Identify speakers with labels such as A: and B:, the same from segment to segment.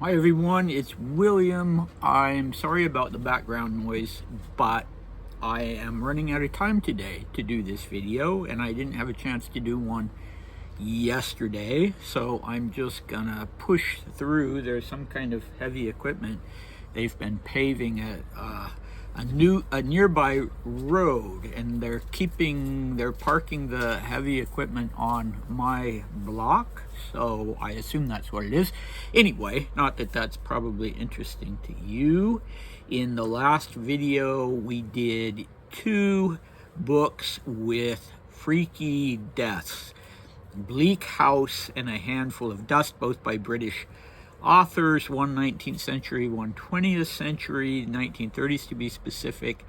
A: Hi everyone, it's William. I'm sorry about the background noise, but I am running out of time today to do this video, and I didn't have a chance to do one yesterday, so I'm just gonna push through. There's some kind of heavy equipment. They've been paving a nearby road, and they're parking the heavy equipment on my block, so I assume that's what it is. Anyway, not that that's probably interesting to you. In the last video we did 2 books with freaky deaths: Bleak House and A Handful of Dust, both by British authors, one 19th century, one 20th century, 1930s to be specific.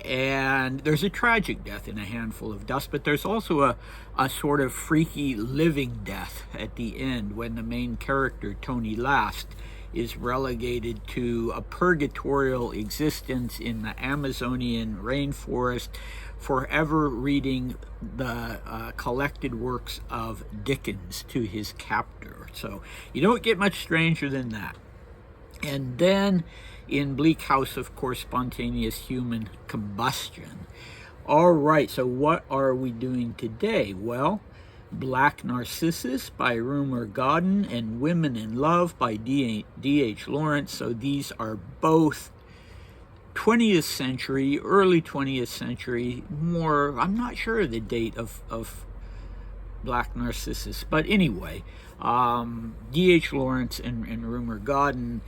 A: And there's a tragic death in A Handful of Dust, but there's also a sort of freaky living death at the end when the main character, Tony Last, is relegated to a purgatorial existence in the Amazonian rainforest, forever reading the collected works of Dickens to his captor. So you don't get much stranger than that. And then in Bleak House, of course, spontaneous human combustion. All right, so what are we doing today? Well, Black Narcissus by Rumer, Godden, and Women in Love by D.H. Lawrence. So these are both 20th century, early 20th century, more, I'm not sure of the date of Black Narcissus, but anyway, D.H. Lawrence and Rumer Godden.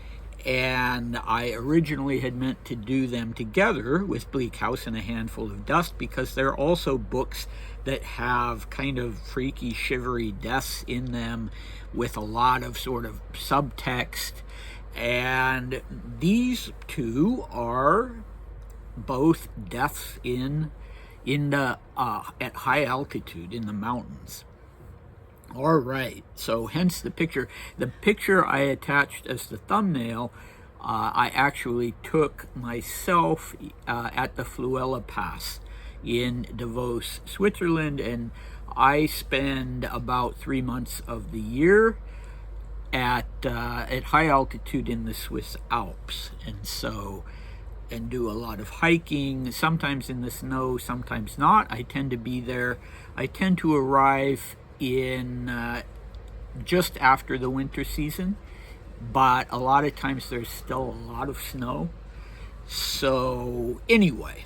A: And I originally had meant to do them together with Bleak House and A Handful of Dust, because they're also books that have kind of freaky, shivery deaths in them with a lot of sort of subtext. And these 2 are both deaths in the at high altitude in the mountains. All right, so hence the picture. The picture I attached as the thumbnail, I actually took myself at the Fluela Pass in Davos, Switzerland, and I spend about 3 months of the year at high altitude in the Swiss Alps, and do a lot of hiking, sometimes in the snow, sometimes not. I tend to be there. I tend to arrive in just after the winter season, but a lot of times there's still a lot of snow. So anyway,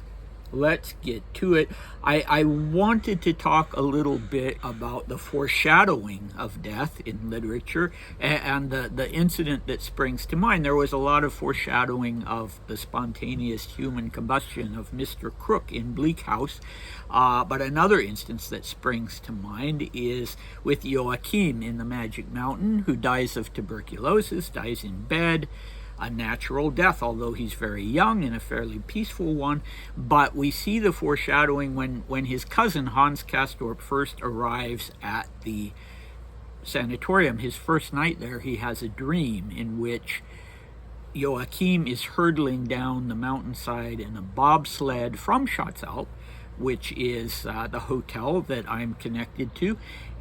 A: let's get to it. I wanted to talk a little bit about the foreshadowing of death in literature and the incident that springs to mind. There was a lot of foreshadowing of the spontaneous human combustion of Mr. Crook in Bleak House, but another instance that springs to mind is with Joachim in The Magic Mountain, who dies of tuberculosis, dies in bed, a natural death, although he's very young and a fairly peaceful one. But we see the foreshadowing when his cousin Hans Castorp first arrives at the sanatorium. His first night there, he has a dream in which Joachim is hurtling down the mountainside in a bobsled from Schatzalp, which is the hotel that I'm connected to,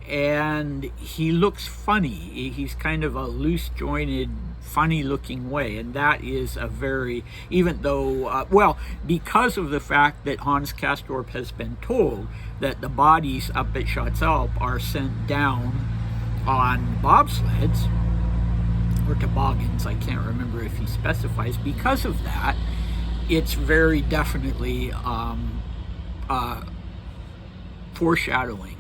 A: and he looks funny. He's kind of a loose-jointed, funny-looking way, and that is a very, even though, well, because of the fact that Hans Castorp has been told that the bodies up at Schatzalp are sent down on bobsleds, or toboggans, I can't remember if he specifies. Because of that, it's very definitely foreshadowing,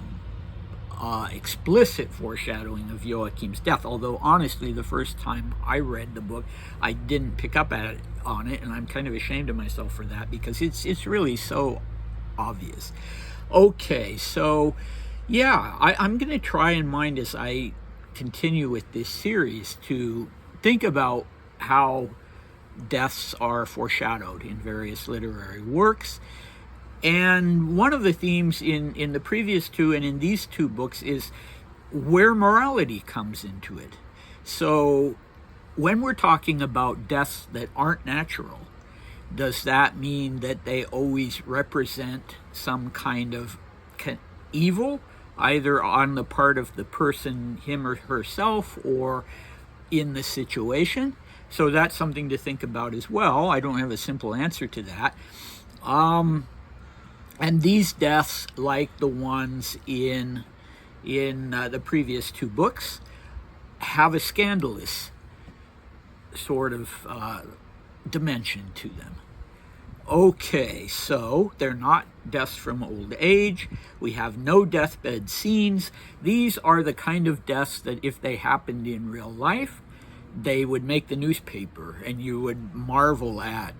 A: explicit foreshadowing of Joachim's death. Although honestly, the first time I read the book, I didn't pick up on it, and I'm kind of ashamed of myself for that, because it's really so obvious. Okay, so yeah, I'm going to try in mind as I continue with this series to think about how deaths are foreshadowed in various literary works. And one of the themes in the previous 2 and in these 2 books is where morality comes into it. So when we're talking about deaths that aren't natural, does that mean that they always represent some kind of evil, either on the part of the person, him or herself, or in the situation. So that's something to think about as well. I don't have a simple answer to that. And these deaths, like the ones in the previous two books, have a scandalous sort of dimension to them. Okay, so they're not deaths from old age. We have no deathbed scenes. These are the kind of deaths that if they happened in real life, they would make the newspaper, and you would marvel at,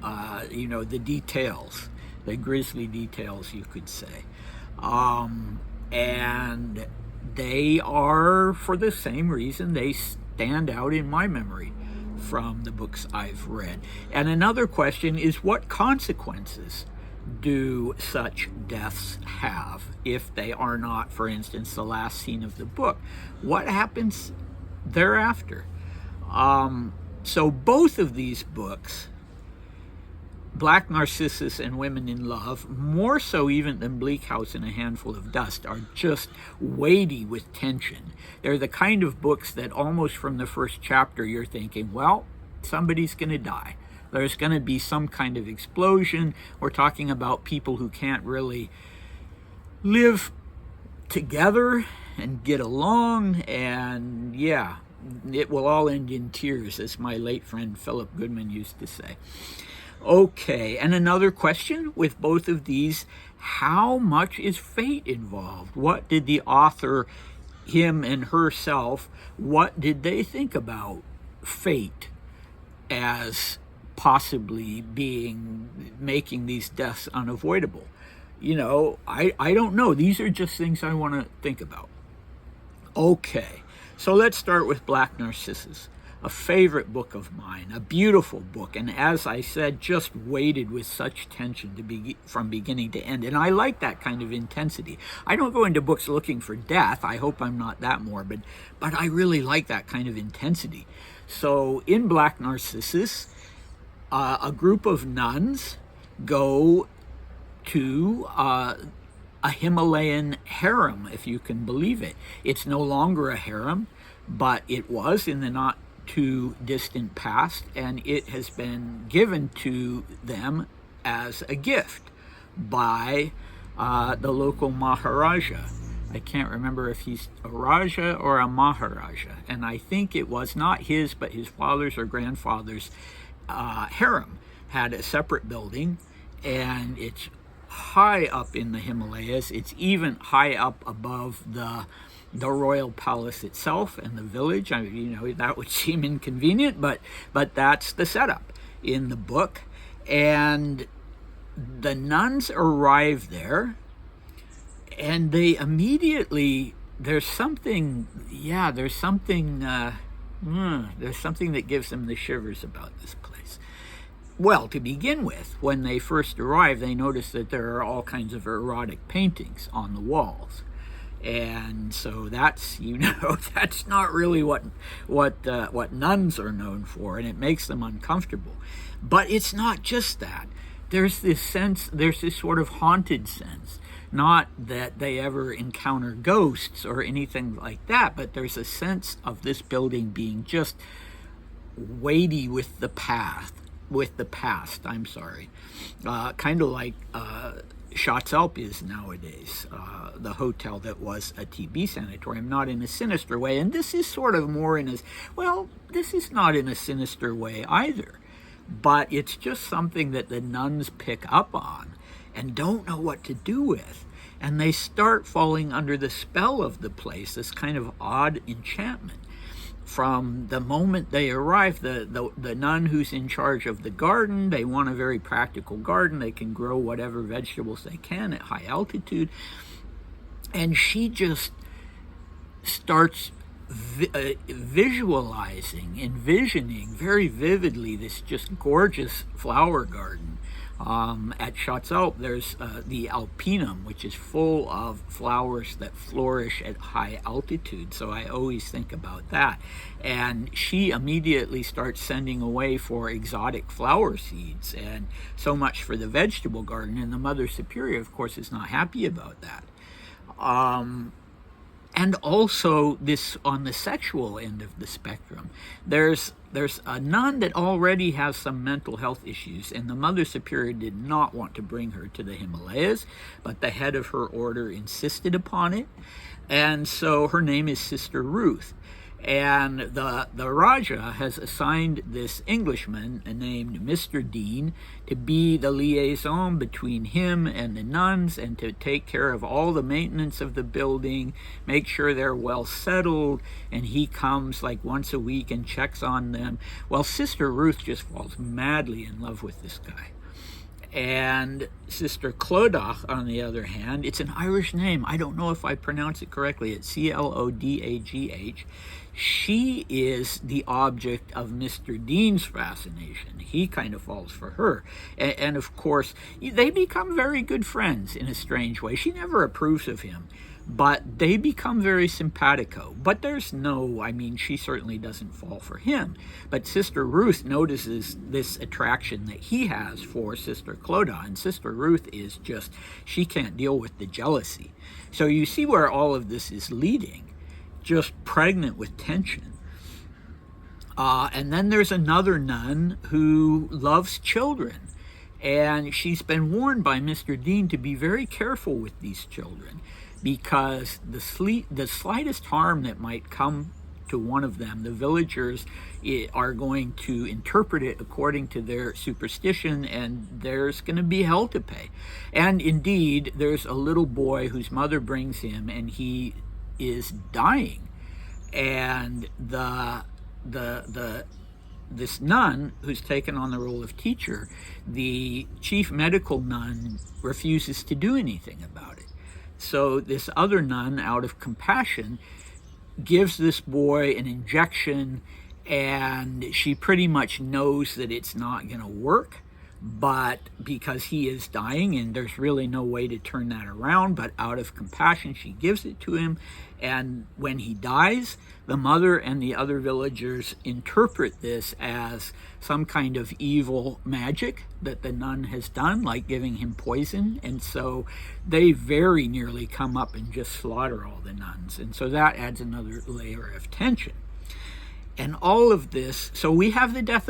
A: the details, the grisly details, you could say. And they are, for the same reason, they stand out in my memory from the books I've read. And another question is, what consequences do such deaths have if they are not, for instance, the last scene of the book? What happens thereafter? So both of these books, Black Narcissus and Women in Love, more so even than Bleak House and A Handful of Dust, are just weighty with tension. They're the kind of books that almost from the first chapter you're thinking, well, somebody's going to die. There's going to be some kind of explosion. We're talking about people who can't really live together and get along, and yeah, it will all end in tears, as my late friend Philip Goodman used to say. Okay, and another question with both of these, how much is fate involved? What did the author, him and herself, what did they think about fate as possibly making these deaths unavoidable? I don't know. These are just things I want to think about. Okay, so let's start with Black Narcissus. A favorite book of mine, a beautiful book, and as I said, just weighted with such tension from beginning to end. And I like that kind of intensity. I don't go into books looking for death. I hope I'm not that morbid, but I really like that kind of intensity. So in Black Narcissus, a group of nuns go to a Himalayan harem, if you can believe it. It's no longer a harem, but it was in the not too distant past, and it has been given to them as a gift by the local Maharaja. I can't remember if he's a Raja or a Maharaja, and I think it was not his, but his father's or grandfather's harem had a separate building, and it's high up in the Himalayas. It's even high up above the royal palace itself and the village. I mean, that would seem inconvenient, but that's the setup in the book. And the nuns arrive there, and they immediately, there's something that gives them the shivers about this place. Well, to begin with, when they first arrive, they notice that there are all kinds of erotic paintings on the walls. And so that's, that's not really what nuns are known for, and it makes them uncomfortable. But it's not just that. There's this sort of haunted sense. Not that they ever encounter ghosts or anything like that, but there's a sense of this building being just weighty with the past. Kind of like Schatzalp is nowadays, the hotel that was a TB sanatorium, not in a sinister way. And this is sort of more this is not in a sinister way either. But it's just something that the nuns pick up on and don't know what to do with. And they start falling under the spell of the place, this kind of odd enchantment. From the moment they arrive, the nun who's in charge of the garden, they want a very practical garden. They can grow whatever vegetables they can at high altitude. And she just starts envisioning very vividly this just gorgeous flower garden. At Schatzalp, there's the alpinum, which is full of flowers that flourish at high altitude. So I always think about that. And she immediately starts sending away for exotic flower seeds, and so much for the vegetable garden. And the Mother Superior, of course, is not happy about that. And also this on the sexual end of the spectrum, there's a nun that already has some mental health issues, and the Mother Superior did not want to bring her to the Himalayas, but the head of her order insisted upon it. And so her name is Sister Ruth. And the Raja has assigned this Englishman named Mr. Dean to be the liaison between him and the nuns, and to take care of all the maintenance of the building, make sure they're well settled, and he comes like once a week and checks on them. Well, Sister Ruth just falls madly in love with this guy. And Sister Clodagh, on the other hand, it's an Irish name. I don't know if I pronounce it correctly. It's Clodagh. She is the object of Mr. Dean's fascination. He kind of falls for her. And of course, they become very good friends in a strange way. She never approves of him, but they become very simpatico. But there's no, I mean, she certainly doesn't fall for him. But Sister Ruth notices this attraction that he has for Sister Clodagh, and Sister Ruth is just, she can't deal with the jealousy. So you see where all of this is leading, just pregnant with tension. And then there's another nun who loves children, and she's been warned by Mr. Dean to be very careful with these children, because the slightest harm that might come to one of them, the villagers are going to interpret it according to their superstition, and there's going to be hell to pay. And indeed, there's a little boy whose mother brings him, and he is dying, and this nun who's taken on the role of teacher, the chief medical nun refuses to do anything about it. So this other nun, out of compassion, gives this boy an injection, and she pretty much knows that it's not going to work, but because he is dying and there's really no way to turn that around, but out of compassion she gives it to him. And when he dies, the mother and the other villagers interpret this as some kind of evil magic that the nun has done, like giving him poison, and so they very nearly come up and just slaughter all the nuns. And so that adds another layer of tension. And all of this, so we have the death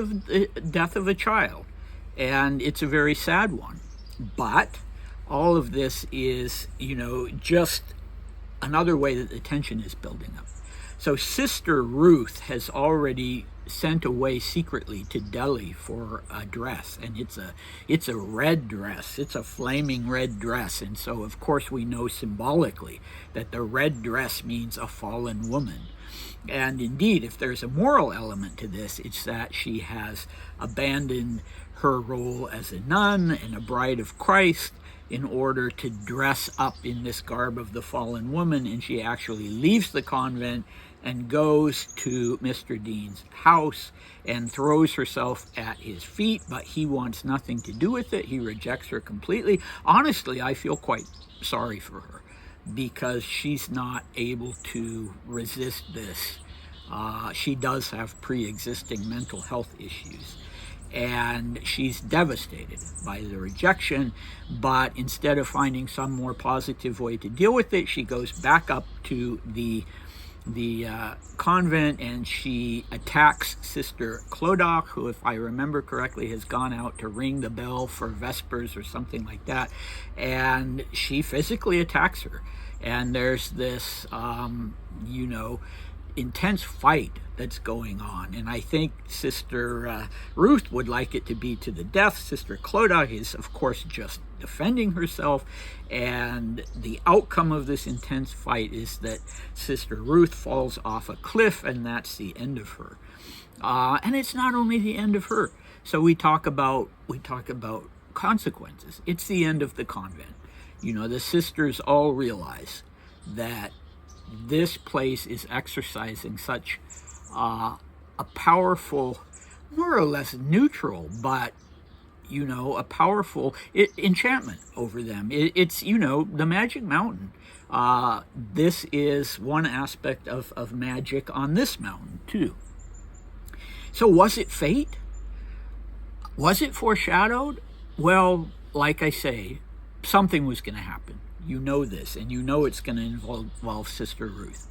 A: of a child, and it's a very sad one. But all of this is, just another way that the tension is building up. So Sister Ruth has already sent away secretly to Delhi for a dress, and it's a red dress. It's a flaming red dress, and so of course we know symbolically that the red dress means a fallen woman. And indeed, if there's a moral element to this, it's that she has abandoned her role as a nun and a bride of Christ in order to dress up in this garb of the fallen woman, and she actually leaves the convent and goes to Mr. Dean's house and throws herself at his feet, but he wants nothing to do with it. He rejects her completely. Honestly, I feel quite sorry for her, because she's not able to resist this. She does have pre-existing mental health issues, and she's devastated by the rejection, but instead of finding some more positive way to deal with it, she goes back up to the convent, and she attacks Sister Clodagh, who, if I remember correctly, has gone out to ring the bell for Vespers or something like that, and she physically attacks her. And there's this, intense fight that's going on, and I think Sister Ruth would like it to be to the death. Sister Clodagh is, of course, just defending herself, and the outcome of this intense fight is that Sister Ruth falls off a cliff, and that's the end of her. And it's not only the end of her. So we talk about consequences. It's the end of the convent. The sisters all realize that this place is exercising such a powerful, more or less neutral, but a powerful enchantment over them. It's the Magic Mountain. This is one aspect of magic on this mountain too. So was it fate? Was it foreshadowed? Well, like I say, something was going to happen. You know this, and you know it's going to involve Sister Ruth.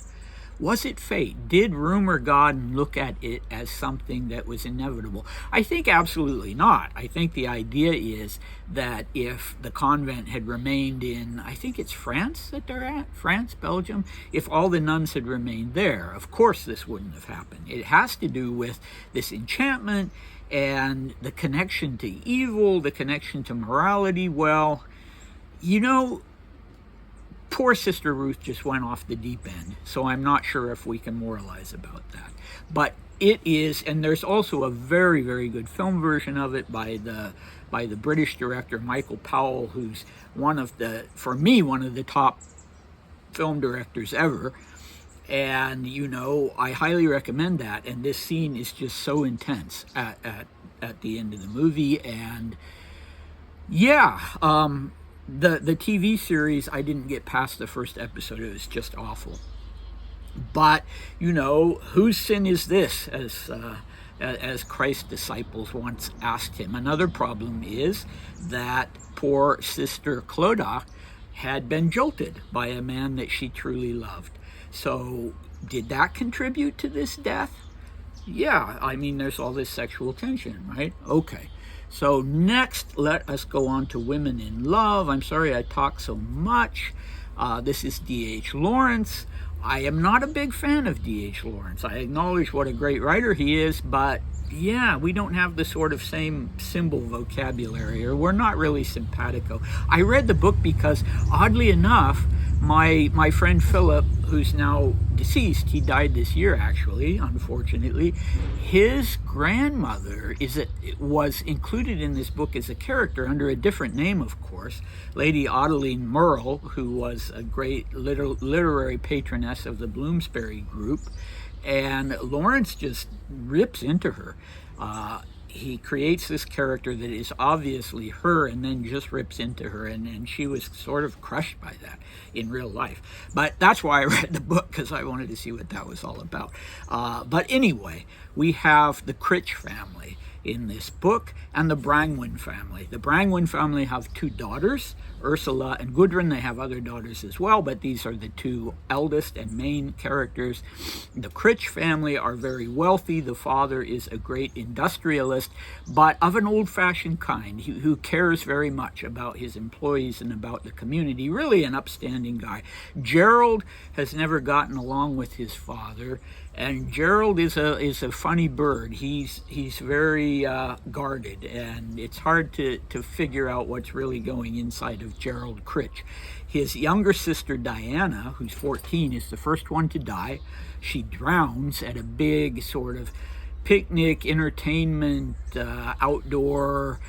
A: Was it fate? Did Rumer Godden look at it as something that was inevitable? I think absolutely not. I think the idea is that if the convent had remained in, I think it's France that they're at, France, Belgium, if all the nuns had remained there, of course this wouldn't have happened. It has to do with this enchantment and the connection to evil, the connection to morality. Well, you know, poor Sister Ruth just went off the deep end, so I'm not sure if we can moralize about that. But it is, and there's also a very, very good film version of it by the British director Michael Powell, who's for me, one of the top film directors ever. And, you know, I highly recommend that. And this scene is just so intense at the end of the movie. And yeah, the TV series, I didn't get past the first episode. It was just awful. But, you know, whose sin is this, as Christ's disciples once asked him? Another problem is that poor Sister Clodagh had been jilted by a man that she truly loved. So did that contribute to this death? Yeah, I mean, there's all this sexual tension, right? Okay. So next, let us go on to Women in Love. I'm sorry I talk so much. This is D.H. Lawrence. I am not a big fan of D.H. Lawrence. I acknowledge what a great writer he is, but yeah, we don't have the sort of same symbol vocabulary, or we're not really simpatico. I read the book because, oddly enough, my friend Philip, who's now deceased, he died this year actually, unfortunately, his grandmother was included in this book as a character under a different name, of course, Lady Adeline Merle, who was a great literary patroness of the Bloomsbury group, and Lawrence just rips into her. He creates this character that is obviously her and then just rips into her, and she was sort of crushed by that in real life. But that's why I read the book, because I wanted to see what that was all about. But anyway, we have the Critch family in this book and the Brangwyn family. The Brangwyn family have two daughters, Ursula and Gudrun. They have other daughters as well, but these are the two eldest and main characters. The Critch family are very wealthy. The father is a great industrialist, but of an old-fashioned kind, who cares very much about his employees and about the community. Really an upstanding guy. Gerald has never gotten along with his father, and Gerald is a funny bird. He's very guarded, and it's hard to figure out what's really going inside of Gerald Critch. His younger sister Diana, who's 14, is the first one to die. She drowns at a big sort of picnic, entertainment, outdoor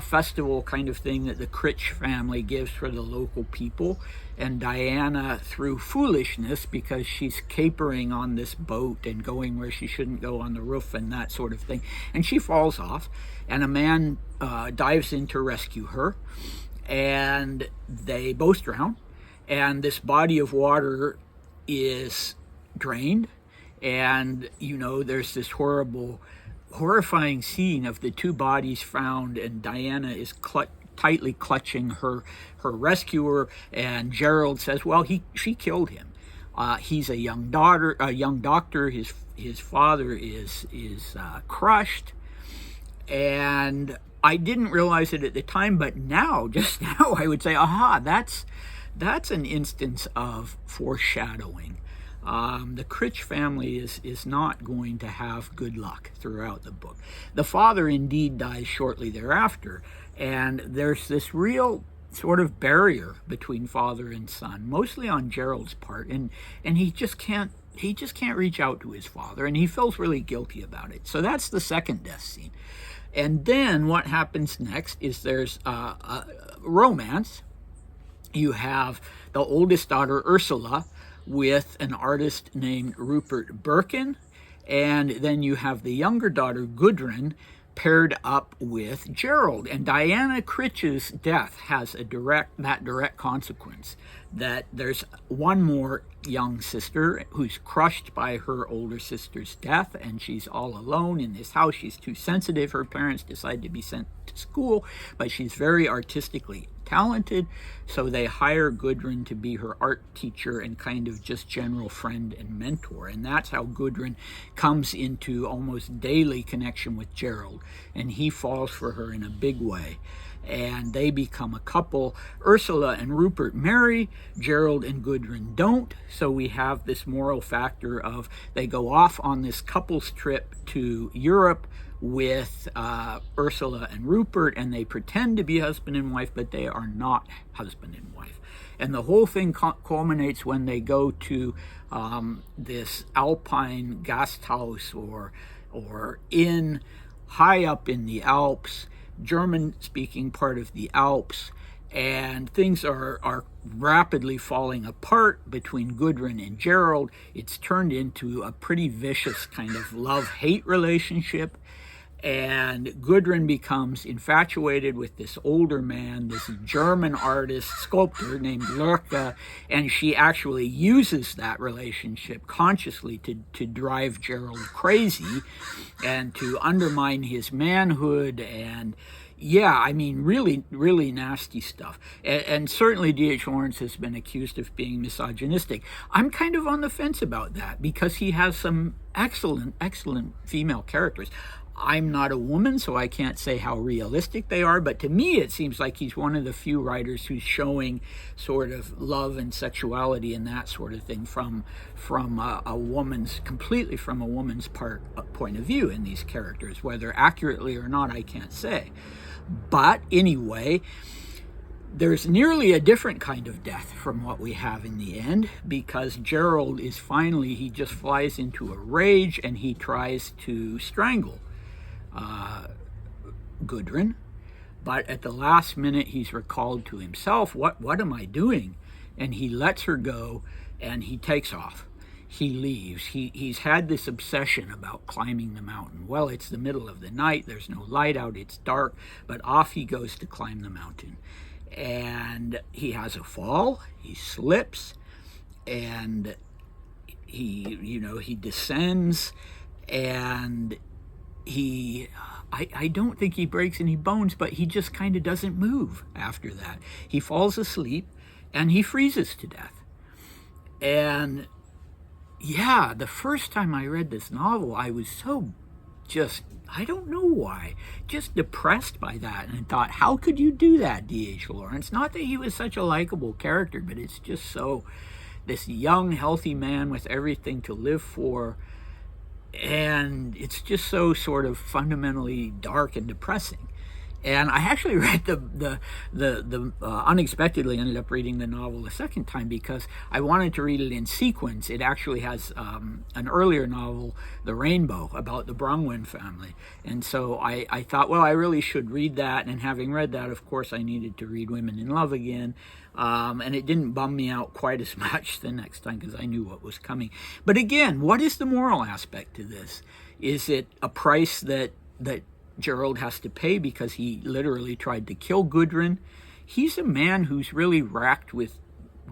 A: festival kind of thing that the Critch family gives for the local people. And Diana, through foolishness, because she's capering on this boat and going where she shouldn't go on the roof and that sort of thing, and she falls off, and a man dives in to rescue her, and they both drown, and this body of water is drained, and, you know, there's this horrifying scene of the two bodies found, and Diana is tightly clutching her rescuer, and Gerald says, well, she killed him. He's a young doctor. His father is crushed, and I didn't realize it at the time, but just now, I would say, aha, that's an instance of foreshadowing. The Critch family is not going to have good luck throughout the book. The father indeed dies shortly thereafter, and there's this real sort of barrier between father and son, mostly on Gerald's part, and he just can't reach out to his father, and he feels really guilty about it. So that's the second death scene. And then what happens next is there's a romance. You have the oldest daughter, Ursula, with an artist named Rupert Birkin, and then you have the younger daughter, Gudrun, paired up with Gerald. And Diana Critch's death has that direct consequence, that there's one more young sister who's crushed by her older sister's death, and she's all alone in this house. She's too sensitive. Her parents decide to be sent to school, but she's very artistically talented, so they hire Gudrun to be her art teacher and kind of just general friend and mentor. And that's how Gudrun comes into almost daily connection with Gerald, and he falls for her in a big way. And they become a couple. Ursula and Rupert marry, Gerald and Gudrun don't. So we have this moral factor of they go off on this couple's trip to Europe with Ursula and Rupert, and they pretend to be husband and wife, but they are not husband and wife. And the whole thing culminates when they go to this Alpine Gasthaus or inn high up in the Alps, German-speaking part of the Alps, and things are rapidly falling apart between Gudrun and Gerald. It's turned into a pretty vicious kind of love-hate relationship, and Gudrun becomes infatuated with this older man, this German artist, sculptor named Lorca, and she actually uses that relationship consciously to drive Gerald crazy and to undermine his manhood. And yeah, I mean, really, really nasty stuff. And certainly D.H. Lawrence has been accused of being misogynistic. I'm kind of on the fence about that because he has some excellent, excellent female characters. I'm not a woman, so I can't say how realistic they are, but to me it seems like he's one of the few writers who's showing sort of love and sexuality and that sort of thing from a woman's, completely from a woman's point of view in these characters. Whether accurately or not, I can't say. But anyway, there's nearly a different kind of death from what we have in the end, because Gerald is finally, he just flies into a rage and he tries to strangle Gudrun, but at the last minute he's recalled to himself, what am I doing? And he lets her go and he takes off. He leaves. He's had this obsession about climbing the mountain. Well, it's the middle of the night, there's no light out, it's dark, but off he goes to climb the mountain. And he has a fall, he slips, and he descends, and I don't think he breaks any bones, but he just kind of doesn't move after that. He falls asleep and he freezes to death. And yeah, the first time I read this novel, I was so just, I don't know why, just depressed by that, and thought, how could you do that, D.H. Lawrence? Not that he was such a likable character, but it's just so, this young, healthy man with everything to live for, and it's just so sort of fundamentally dark and depressing. And I actually read unexpectedly ended up reading the novel a second time because I wanted to read it in sequence. It actually has an earlier novel, The Rainbow, about the Brongwen family. And so I thought, well, I really should read that. And having read that, of course, I needed to read Women in Love again. And it didn't bum me out quite as much the next time because I knew what was coming. But again, what is the moral aspect to this? Is it a price that Gerald has to pay because he literally tried to kill Gudrun? He's a man who's really racked with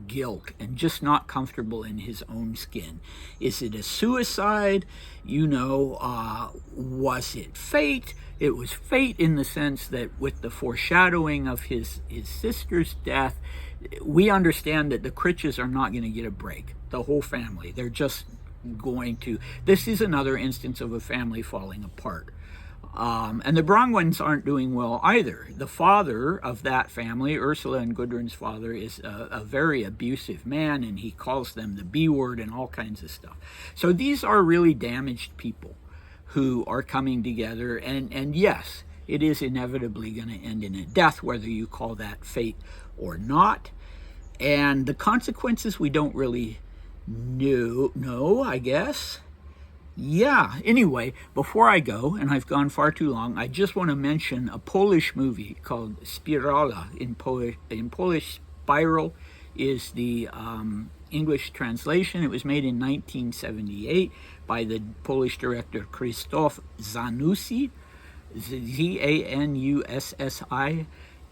A: guilt and just not comfortable in his own skin. Is it a suicide? Was it fate? It was fate in the sense that with the foreshadowing of his sister's death, we understand that the Critches are not going to get a break. The whole family. They're just going to... This is another instance of a family falling apart. And the Brongwens aren't doing well either. The father of that family, Ursula and Gudrun's father, is a very abusive man, and he calls them the B word and all kinds of stuff. So these are really damaged people who are coming together, and yes, it is inevitably going to end in a death, whether you call that fate or not. And the consequences we don't really know, I guess. Yeah, anyway, before I go, and I've gone far too long, I just want to mention a Polish movie called Spirala. In Polish, Spiral is the English translation. It was made in 1978 by the Polish director Krzysztof Zanussi, Zanussi,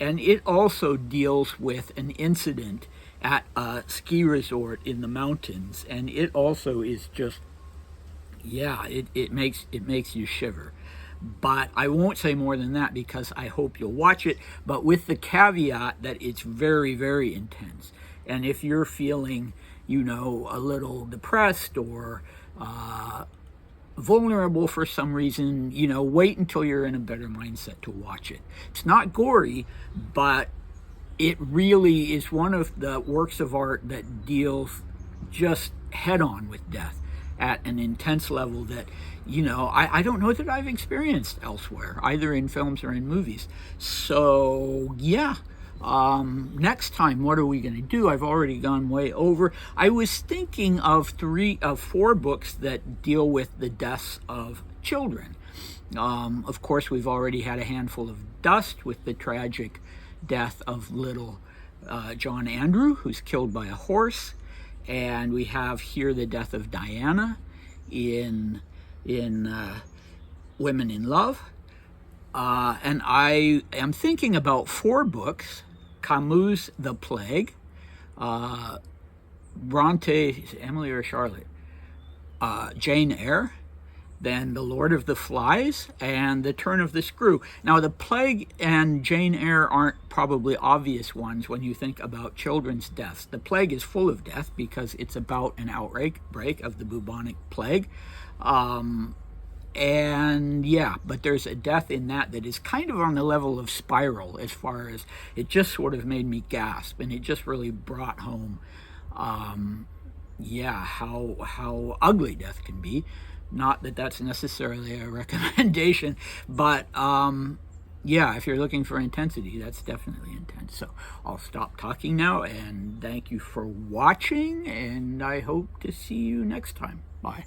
A: and it also deals with an incident at a ski resort in the mountains, and it also is just, yeah, it makes you shiver. But I won't say more than that because I hope you'll watch it, but with the caveat that it's very, very intense. And if you're feeling, you know, a little depressed or vulnerable for some reason, you know, wait until you're in a better mindset to watch it. It's not gory, but it really is one of the works of art that deals just head on with death at an intense level that, you know, I don't know that I've experienced elsewhere, either in films or in movies. So, yeah. Next time, what are we going to do? I've already gone way over. I was thinking of 4 books that deal with the deaths of children. Of course, we've already had a handful of dust with the tragic death of little John Andrew, who's killed by a horse. And we have here the death of Diana in Women in Love. And I am thinking about 4 books: Camus' The Plague, Bronte, Emily or Charlotte, Jane Eyre, then The Lord of the Flies, and The Turn of the Screw. Now, The Plague and Jane Eyre aren't probably obvious ones when you think about children's deaths. The Plague is full of death because it's about an outbreak of the bubonic plague. And yeah, but there's a death in that is kind of on the level of Spiral, as far as it just sort of made me gasp, and it just really brought home, yeah, how ugly death can be. Not that that's necessarily a recommendation, but yeah, if you're looking for intensity, that's definitely intense. So I'll stop talking now, and thank you for watching, and I hope to see you next time. Bye.